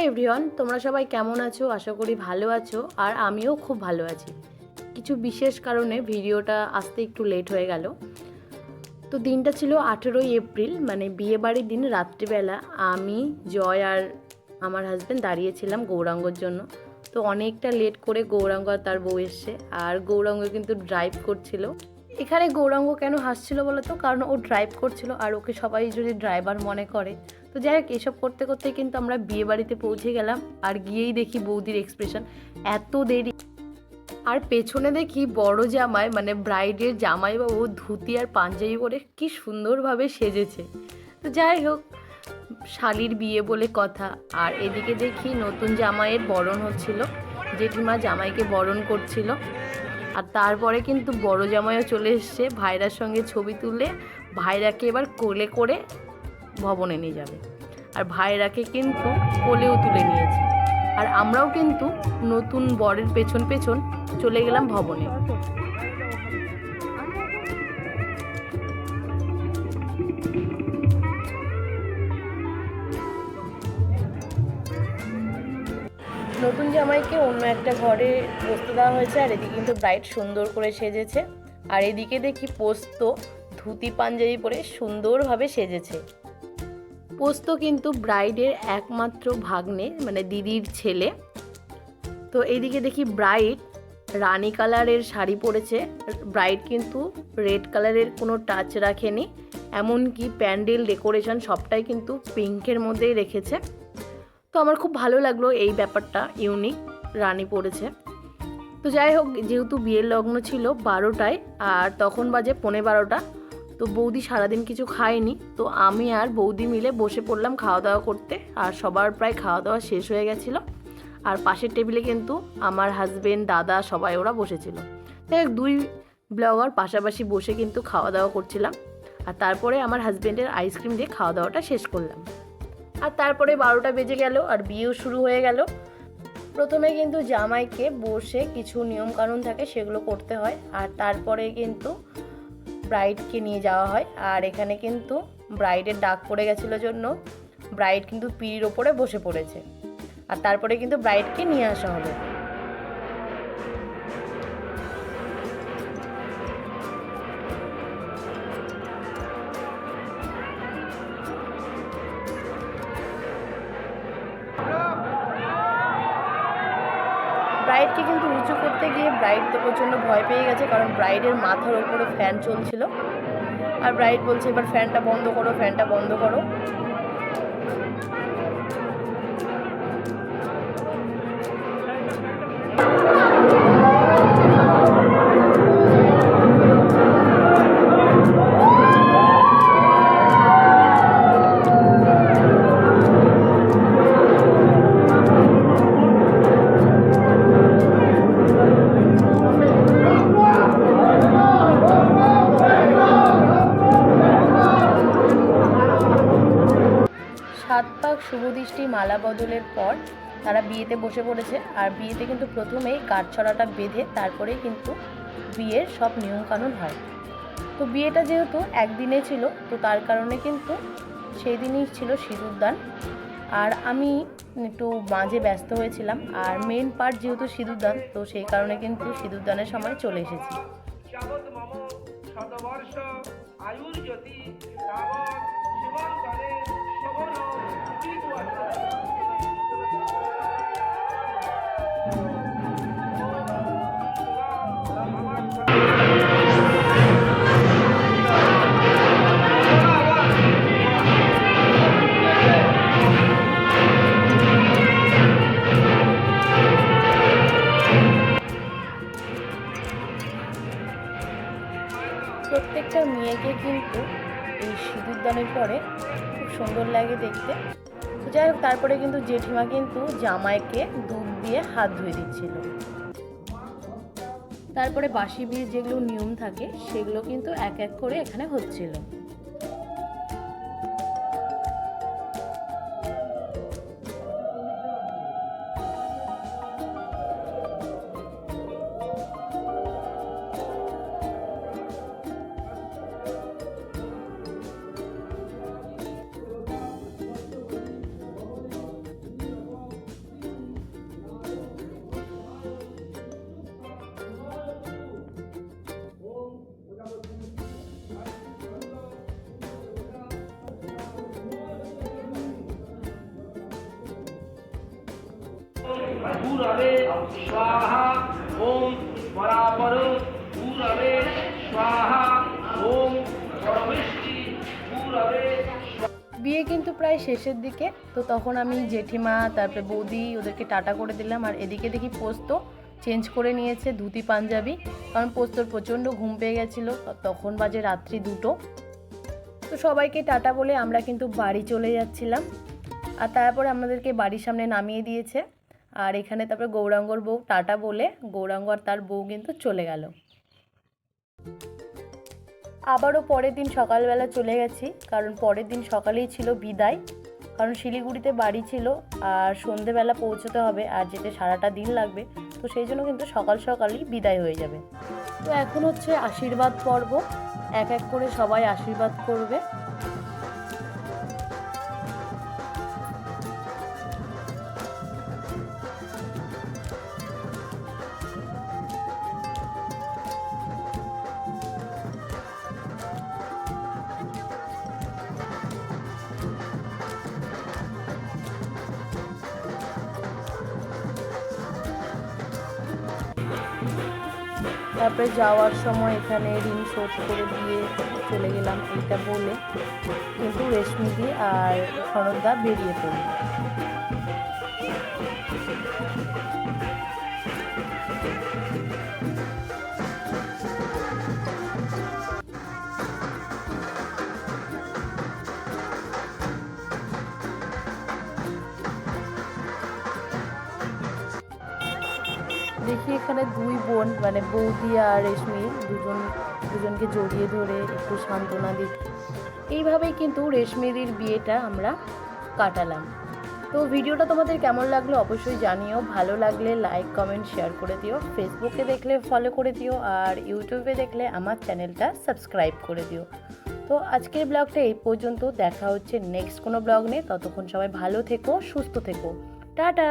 Everyone, তোমরা সবাই কেমন আছো? আশা করি ভালো আছো। আর আমিও খুব ভালো আছি। কিছু বিশেষ কারণে ভিডিওটা আসতে একটু লেট হয়ে গেল। তো দিনটা ছিল 18ই এপ্রিল, মানে বিয়েবাড়ির দিন। রাত্রিবেলা আমি, জয় আর আমার হাজব্যান্ড দাঁড়িয়েছিলাম গৌরাঙ্গর জন্য। তো অনেকটা লেট করে গৌরাঙ্গ আর তার বউ এসছে, আর গৌরাঙ্গ কিন্তু ড্রাইভ করছিল। এখানে গৌরাঙ্গ কেন হাসছিল বলো তো? কারণ ও ড্রাইভ করছিল আর ওকে সবাই যদি ড্রাইভার মনে করে। তো যাই হোক, এসব করতে করতে কিন্তু আমরা বিয়ে বাড়িতে পৌঁছে গেলাম। আর গিয়েই দেখি বৌদির এক্সপ্রেশন এত দেরি। আর পেছনে দেখি বড় জামাই, মানে ব্রাইডের জামাইবাবু ধুতি আর পাঞ্জাবি পরে কি সুন্দরভাবে সেজেছে। তো যাই হোক, শালির বিয়ে বলে কথা। আর এদিকে দেখি নতুন জামাইয়ের বরণ হচ্ছিল, জেঠিমা জামাইকে বরণ করছিল। আর তারপরে কিন্তু বড় জামাইও চলে এসছে ভাইরার সঙ্গে ছবি তুলে। ভাইরাকে এবার কোলে করে ভবনে নিয়ে যাবে, আর ভাইরাকে কিন্তু কোলেও তুলে নিয়েছে। আর আমরাও কিন্তু নতুন বরের পেছন পেছন চলে গেলাম ভবনে। নতুন জামাইকে অন্য একটা ঘরে বসতে দেওয়া হয়েছে, আর এদিকে কিন্তু ব্রাইড সুন্দর করে সেজেছে। আর এদিকে দেখি পোস্ত ধুতি পাঞ্জাবি পরে সুন্দরভাবে সেজেছে। পোস্ত কিন্তু ব্রাইডের একমাত্র ভাগ্নে, মানে দিদির ছেলে। তো এইদিকে দেখি ব্রাইড রানী কালারের শাড়ি পরেছে। ব্রাইড কিন্তু রেড কালারের কোনো টাচ রাখেনি, এমনকি প্যান্ডেল ডেকোরেশন সবটাই কিন্তু পিঙ্কের মধ্যেই রেখেছে। তো আমার খুব ভালো লাগলো এই ব্যাপারটা, ইউনিক রানী পড়েছে। তো যাই হোক, যেহেতু বিয়ের লগ্ন ছিল 12টায় আর তখন বাজে 12:15। তো বৌদি সারাদিন কিছু খায়নি। তো আমি আর বৌদি মিলে বসে পড়লাম খাওয়া দাওয়া করতে। আর সবার প্রায় খাওয়া দাওয়া শেষ হয়ে গেছিলো। আর পাশের টেবিলে কিন্তু আমার হাজবেন্ড, দাদা সবাই ওরা বসেছিল। তাই দুই ব্লগার পাশাপাশি বসে কিন্তু খাওয়া দাওয়া করছিলাম। আর তারপরে আমার হাজবেন্ডের আইসক্রিম দিয়ে খাওয়া দাওয়াটা শেষ করলাম। আর তারপরে 12টা বেজে গেল আর বিয়েও শুরু হয়ে গেল। প্রথমে কিন্তু জামাইকে বসে কিছু নিয়মকানুন থাকে, সেগুলো করতে হয়। আর তারপরে কিন্তু ব্রাইডকে নিয়ে যাওয়া হয়। আর এখানে কিন্তু ব্রাইডের ডাক পড়ে গেছিলো জন্য ব্রাইড কিন্তু পিঁড়ির ওপরে বসে পড়েছে। আর তারপরে কিন্তু ব্রাইডকে নিয়ে আসা হবে। ব্রাইডকে কিন্তু উঁচু করতে গিয়ে ব্রাইড তো প্রচণ্ড ভয় পেয়ে গেছে, কারণ ব্রাইডের মাথার ওপরে ফ্যান চলছিল। আর ব্রাইড বলছে, এবার ফ্যানটা বন্ধ করো, ফ্যানটা বন্ধ করো। সাত পাক শুভদৃষ্টি মালা বদলের পর তারা বিয়েতে বসে পড়েছে। আর বিয়েতে কিন্তু প্রথমেই কাঠছড়াটা বেঁধে তারপরেই কিন্তু বিয়ের সব নিয়মকানুন হয়। তো বিয়েটা যেহেতু একদিনে ছিল, তো তার কারণে কিন্তু সেই দিনই ছিল সিঁদুরদান। আর আমি একটু মাঝে ব্যস্ত হয়েছিলাম। আর মেন পার্ট যেহেতু সিঁদুরদান, তো সেই কারণে কিন্তু সিঁদুরদানের সময় চলে এসেছি। প্রত্যেকটা মেয়েকে কিন্তু এই সিঁদুরদানের পরে খুব সুন্দর লাগে দেখতে। তো যাই হোক, তারপরে কিন্তু জেঠিমা কিন্তু জামাইকে দুধ দিয়ে হাত ধুয়ে দিচ্ছিল। তারপরে বাসি বিয়ের যেগুলো নিয়ম থাকে সেগুলো কিন্তু এক এক করে এখানে হচ্ছিল। भूरवे स्वाहा ओम परापर भूरवे स्वाहा ओम सर्वृष्टि भूरवे। বিয়ে কিন্তু প্রায় শেষের দিকে, তো তখন আমি জেঠিমা তারপরে বৌদি ওদেরকে টাটা করে দিলাম। আর এদিকে দেখি পোস্ত চেঞ্জ করে নিয়েছে ধুতি পাঞ্জাবি, কারণ পোস্তর প্রচণ্ড ঘুম পেয়ে গেছিলো। তখন বাজে রাত্রি 2টো। তো সবাইকে টাটা বলে আমরা কিন্তু বাড়ি চলে যাচ্ছিলাম। আর তারপরে আমাদেরকে বাড়ির সামনে নামিয়ে দিয়েছে। আর এখানে তারপরে গৌরাঙ্গর বউ টাটা বলে গৌরাঙ্গ আর তার বউ কিন্তু চলে গেল। আবারও পরের দিন সকালবেলা চলে গেছি, কারণ পরের দিন সকালেই ছিল বিদায়, কারণ শিলিগুড়িতে বাড়ি ছিল আর সন্ধেবেলা পৌঁছতে হবে আর যেতে সারাটা দিন লাগবে। তো সেই জন্য কিন্তু সকাল সকালই বিদায় হয়ে যাবে। তো এখন হচ্ছে আশীর্বাদ পর্ব, এক এক করে সবাই আশীর্বাদ করবে। তারপরে যাওয়ার সময় এখানে ঋণ শোধ করে দিয়ে চলে গেলাম এইটা বলে, কিন্তু রেশমিদি আর সনদদা বেরিয়ে পড়ল। দেখি এখানে দুই বোন মানে বৌদি আর রেশমি দুজনকে জড়িয়ে ধরে একটু সান্ত্বনা দিচ্ছি। এইভাবেই কিন্তু রেশমিদির বিয়েটা আমরা কাটালাম। তো ভিডিওটা তোমাদের কেমন লাগলো অবশ্যই জানিও। ভালো লাগলে লাইক কমেন্ট শেয়ার করে দিও। ফেসবুকে দেখলে ফলো করে দিও, আর ইউটিউবে দেখলে আমার চ্যানেলটা সাবস্ক্রাইব করে দিও। তো আজকের ব্লগটা এই পর্যন্ত, দেখা হচ্ছে নেক্সট কোনো ব্লগ নিয়ে। ততক্ষণ সবাই ভালো থেকো, সুস্থ থেকো, টাটা।